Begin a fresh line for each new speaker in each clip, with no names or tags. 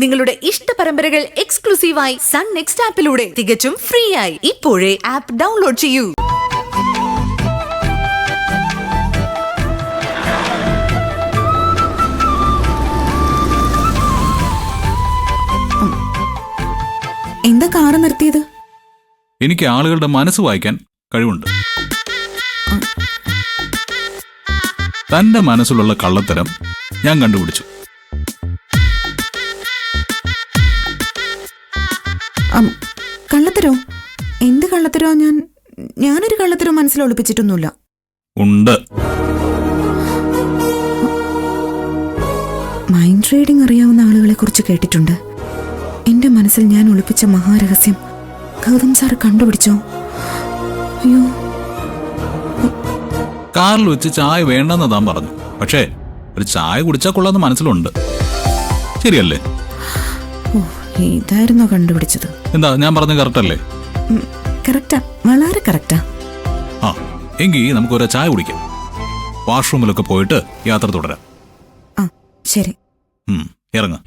നിങ്ങളുടെ ഇഷ്ട പരമ്പരകൾ എക്സ്ക്ലൂസീവായി സൺ നെക്സ്റ്റ് ആപ്പിലൂടെ തികച്ചും ഫ്രീ ആയി ഇപ്പോഴേ ആപ്പ് ഡൗൺലോഡ് ചെയ്യൂ.
എന്താ കാറ് നിർത്തിയത്?
എനിക്ക് ആളുകളുടെ മനസ്സ് വായിക്കാൻ കഴിവുണ്ട്. തന്റെ മനസ്സിലുള്ള കള്ളത്തരം ഞാൻ കണ്ടുപിടിച്ചു.
കള്ളത്തരോ? എന്ത് കള്ളത്തരോ? ഞാനൊരു കള്ളത്തരോ മനസ്സിൽ ഒളിപ്പിച്ചിട്ടൊന്നുമില്ല.
ഉണ്ട്.
മൈൻഡ് റീഡിംഗ് അറിയാവുന്ന ആളുകളെ കുറിച്ച് കേട്ടിട്ടുണ്ട്. എന്റെ മനസ്സിൽ ഞാൻ ഒളിപ്പിച്ച മഹാരഹസ്യം ഗൗതം സാർ കണ്ടുപിടിച്ചോ? അയ്യോ.
കാറിൽ വെച്ച് ചായ വേണ്ടെന്ന് താൻ പറഞ്ഞു. പക്ഷേ ഒരു ചായ കുടിച്ചാൽ കൊള്ളാന്ന് മനസ്സിലുണ്ട്. ശരിയല്ലേ?
ഇതായിരുന്നോ കണ്ടുപിടിച്ചത്?
എന്താ ഞാൻ പറഞ്ഞ കറക്റ്റ് അല്ലേ?
കറക്റ്റാ, വളരെ കറക്റ്റാ.
ആ, എങ്കിൽ നമുക്കൊരു ചായ കുടിക്കാം. വാഷ്റൂമിലൊക്കെ പോയിട്ട് യാത്ര തുടരാം.
ആ ശരി.
ഇറങ്ങ.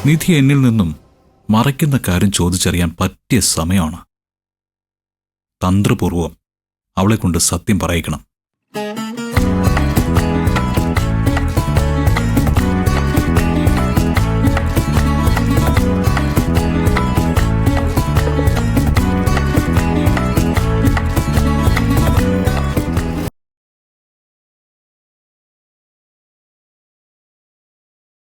നിധി എന്നിൽ നിന്നും മറയ്ക്കുന്ന കാര്യം ചോദിച്ചറിയാൻ പറ്റിയ സമയമാണ്. തന്ത്രപൂർവം അവളെ കൊണ്ട് സത്യം പറയിക്കണം.